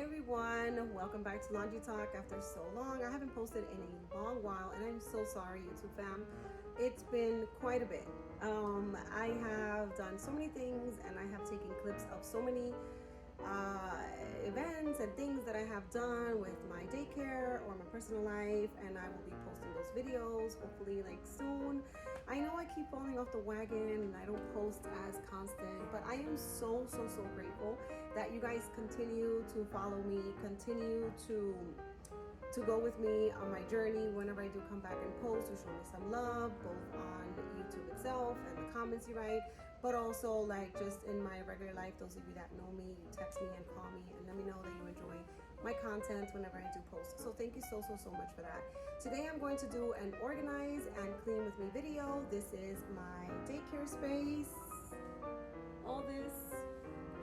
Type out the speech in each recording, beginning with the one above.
everyone, welcome back to Laundry Talk after so long. I haven't posted in a long while and I'm so sorry, YouTube fam. It's been quite a bit. I have done so many things and I have taken clips of so many events and things that I have done with my daycare or my personal life, and I will be posting those videos hopefully like soon. I know I keep falling off the wagon and I don't post as constant, but I am so grateful that you guys continue to follow me, continue to go with me on my journey. Whenever I do come back and post, you show me some love, both on YouTube itself and the comments you write, but also like just in my regular life. Those of you that know me, you text me and call me and let me know that you enjoy my content whenever I do post. So thank you so much for that. Today I'm going to do an organize and clean with me video. This is my daycare space, all this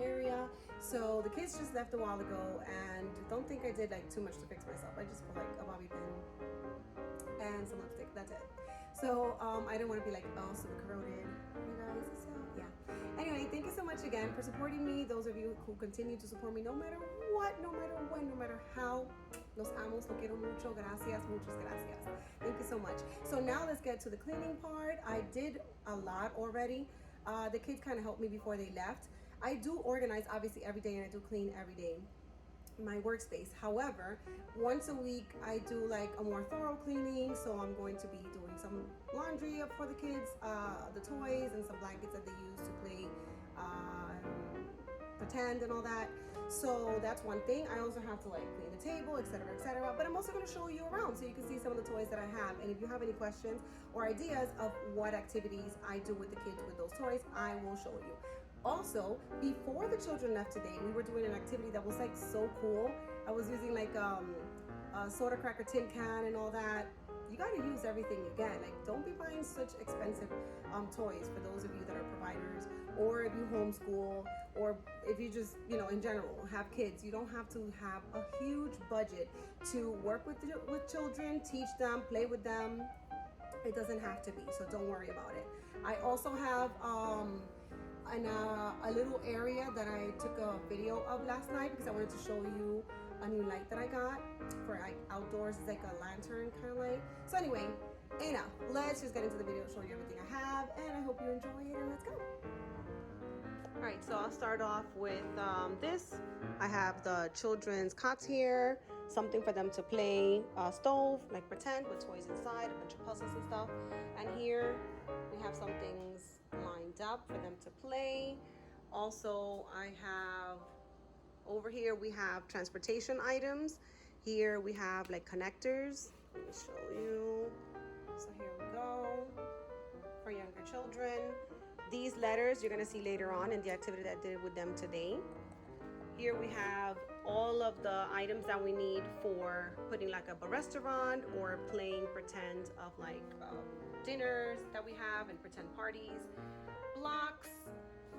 area. So the kids just left a while ago, and don't think I did like too much to fix myself. I just put like a bobby pin and some lipstick, that's it. So I didn't want to be like super corroded, you guys. So yeah, anyway, thank you so much again for supporting me. Those of you who continue to support me no matter what, no matter when, no matter how. Los amos, lo quiero mucho. Gracias, muchas gracias. Thank you so much. So now let's get to the cleaning part. I did a lot already. The kids kind of helped me before they left. I do organize obviously every day and I do clean every day my workspace. However, once a week I do like a more thorough cleaning. So I'm going to be doing some laundry up for the kids, the toys and some blankets that they use to play pretend and all that. So that's one thing. I also have to like clean the table, etc., but I'm also going to show you around so you can see some of the toys that I have, and if you have any questions or ideas of what activities I do with the kids with those toys, I will show you. Also, before the children left today, we were doing an activity that was like so cool. I was using like a soda cracker tin can and all that. You got to use everything you get. Like, don't be buying such expensive toys for those of you that are providers, or if you homeschool, or if you just, you know, in general have kids. You don't have to have a huge budget to work with children, teach them, play with them. It doesn't have to be, so don't worry about it. I also have a little area that I took a video of last night because I wanted to show you a new light that I got for like outdoors. It's like a lantern kind of light. So anyway, enough. Let's just get into the video, show you everything I have, and I hope you enjoy it, and let's go. All right, so I'll start off with this. I have the children's cots here, something for them to play, stove, like pretend with toys inside, a bunch of puzzles and stuff. And here we have some things lined up for them to play. Also, I have over here, we have transportation items. Here we have like connectors. Let me show you. So here we go for younger children. These letters you're gonna see later on in the activity that I did with them today. Here we have all of the items that we need for putting like up a restaurant or playing pretend of like dinners that we have and pretend parties. Blocks.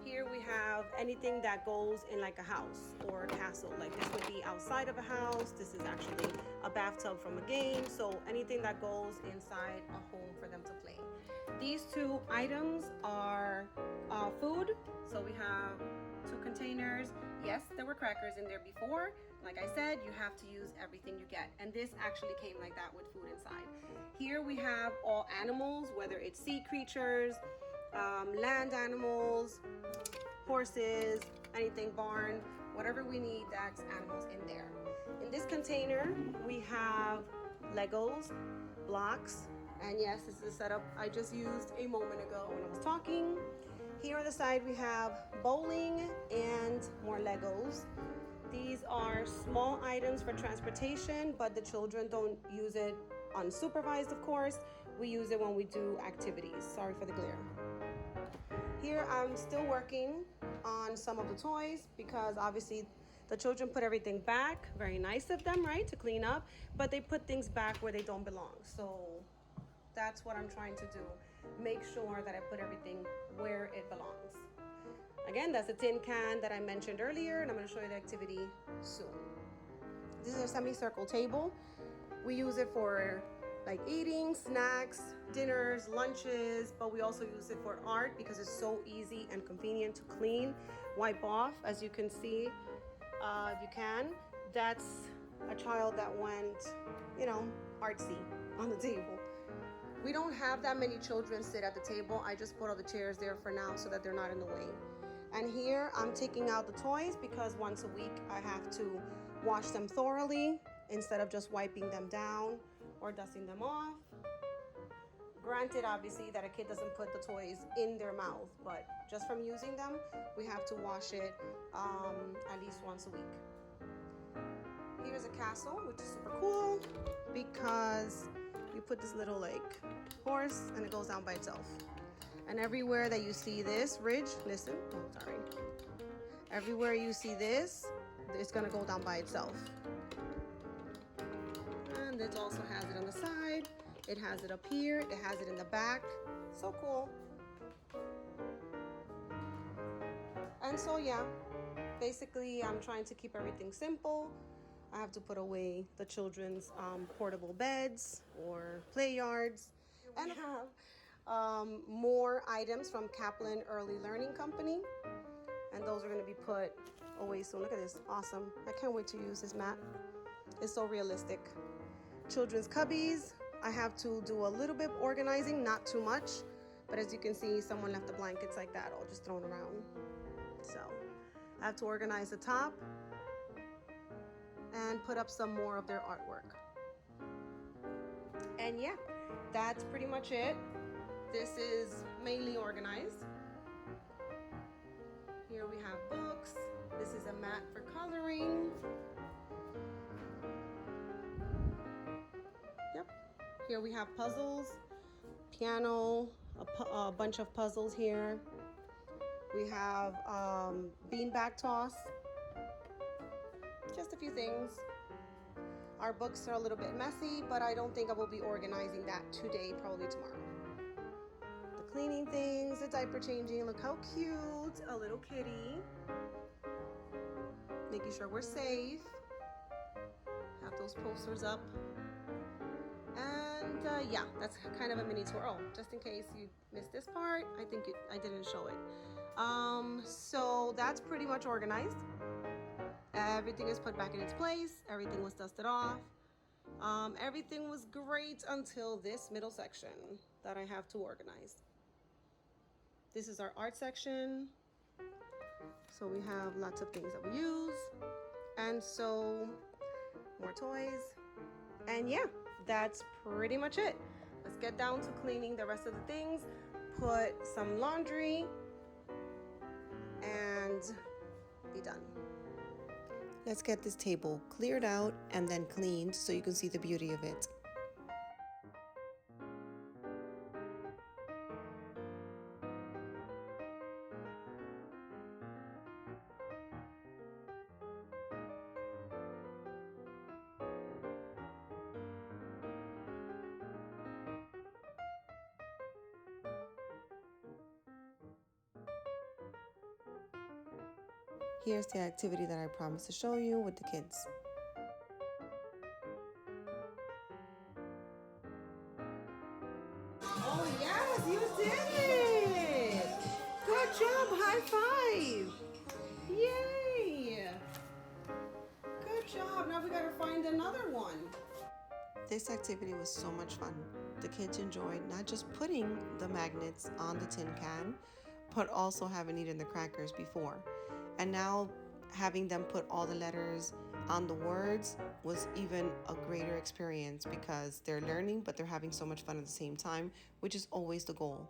Here we have anything that goes in like a house or a castle. Like this would be outside of a house. This is actually a bathtub from a game. So anything that goes inside a home for them to play. These two items are food. So we have 2 containers. Yes, there were crackers in there before. Like I said, you have to use everything you get. And this actually came like that with food inside. Here we have all animals, whether it's sea creatures, land animals, horses, anything, barn, whatever we need, that's animals in there. In this container, we have Legos, blocks, and yes, this is a setup I just used a moment ago when I was talking. Here on the side, we have bowling and more Legos. These are small items for transportation, but the children don't use it unsupervised, of course. We use it when we do activities. Sorry for the glare. Here I'm still working on some of the toys because obviously the children put everything back. Very nice of them, right, to clean up, but they put things back where they don't belong. So that's what I'm trying to do. Make sure that I put everything where it belongs. Again, that's the tin can that I mentioned earlier, and I'm going to show you the activity soon. This is a semicircle table. We use it for like eating, snacks, dinners, lunches, but we also use it for art because it's so easy and convenient to clean, wipe off, as you can see, if you can. That's a child that went, you know, artsy on the table. We don't have that many children sit at the table. I just put all the chairs there for now so that they're not in the way. And here I'm taking out the toys because once a week I have to wash them thoroughly instead of just wiping them down or dusting them off. Granted, obviously, that a kid doesn't put the toys in their mouth, but just from using them, we have to wash it at least once a week. Here's a castle, which is super cool because you put this little like horse and it goes down by itself. And everywhere that you see this ridge, listen, oh sorry. Everywhere you see this, it's gonna go down by itself. And it also has it on the side. It has it up here. It has it in the back. So cool. And so yeah, basically I'm trying to keep everything simple. I have to put away the children's portable beds or play yards. And I have more items from Kaplan Early Learning Company. And those are going to be put away soon. Look at this. Awesome. I can't wait to use this mat. It's so realistic. Children's cubbies. I have to do a little bit organizing, not too much. But as you can see, someone left the blankets like that all just thrown around. So I have to organize the top and put up some more of their artwork. And yeah, that's pretty much it. This is mainly organized. Here we have books. This is a mat for coloring. Yep. Here we have puzzles, piano, a bunch of puzzles here. We have beanbag toss. Just a few things. Our books are a little bit messy, but I don't think I will be organizing that today, probably tomorrow. The cleaning things, the diaper changing. Look how cute, a little kitty. Making sure we're safe. Have those posters up. And yeah, that's kind of a mini tour. Oh, just in case you missed this part, I think I didn't show it. So that's pretty much organized. Everything is put back in its place. Everything was dusted off. Everything was great until this middle section that I have to organize. This is our art section. So we have lots of things that we use. And so more toys. And yeah, that's pretty much it. Let's get down to cleaning the rest of the things. Put some laundry and be done. Let's get this table cleared out and then cleaned so you can see the beauty of it. Here's the activity that I promised to show you with the kids. Oh yes, you did it! Good job, high five! Yay! Good job, now we gotta find another one. This activity was so much fun. The kids enjoyed not just putting the magnets on the tin can, but also having eaten the crackers before. And now having them put all the letters on the words was even a greater experience because they're learning, but they're having so much fun at the same time, which is always the goal.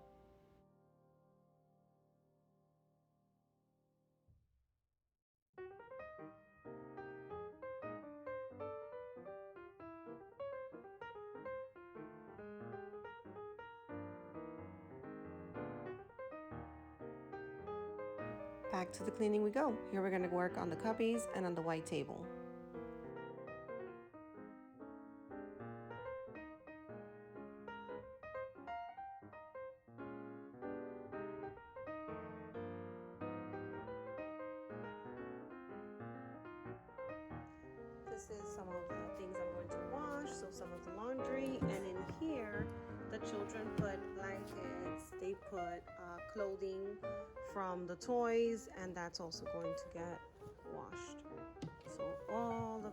Back to the cleaning we go. Here we're going to work on the cubbies and on the white table. This is some of the things I'm going to wash, so some of the laundry, and in here the children put blankets, they put clothing from the toys, and that's also going to get washed. So all of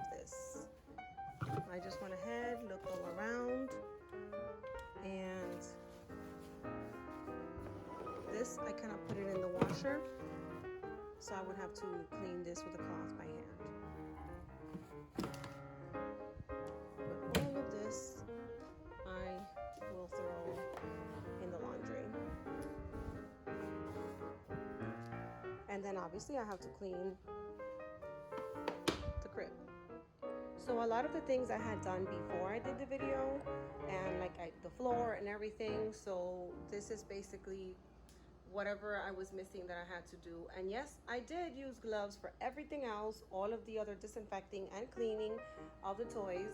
washer. So I would have to clean this with a cloth by hand. But all of this I will throw in the laundry. And then obviously I have to clean the crib. So a lot of the things I had done before I did the video, and like the floor and everything. So this is basically whatever I was missing that I had to do. And yes, I did use gloves for everything else, all of the other disinfecting and cleaning of the toys.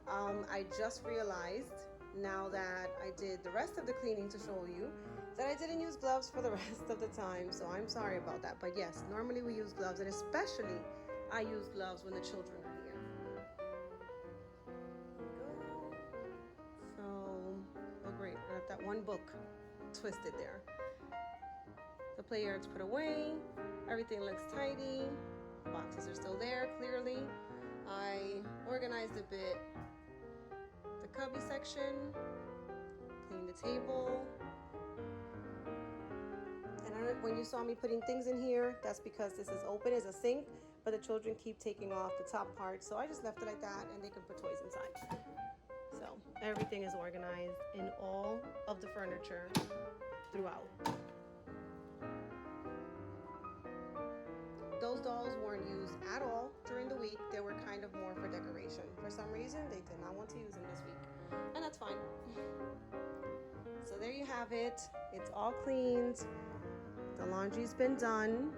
I just realized now that I did the rest of the cleaning to show you that I didn't use gloves for the rest of the time. So I'm sorry about that. But yes, normally we use gloves, and especially I use gloves when the children are here. So, oh great, I got that one book twisted there. The play yards put away, everything looks tidy, boxes are still there, clearly. I organized a bit the cubby section, cleaned the table. And when you saw me putting things in here, that's because this is open as a sink, but the children keep taking off the top part, so I just left it like that, and they can put toys inside. So everything is organized in all of the furniture throughout. Those dolls weren't used at all during the week. They were kind of more for decoration. For some reason, they did not want to use them this week, and that's fine. So there you have it. It's all cleaned. The laundry's been done.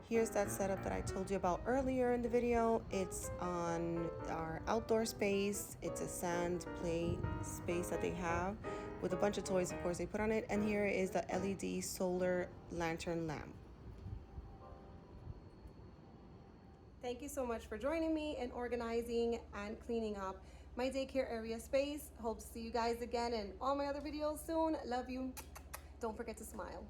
Here's that setup that I told you about earlier in the video. It's on our outdoor space. It's a sand play space that they have with a bunch of toys, of course, they put on it. And here is the LED solar lantern lamp. Thank you so much for joining me in organizing and cleaning up my daycare area space. Hope to see you guys again in all my other videos soon. Love you. Don't forget to smile.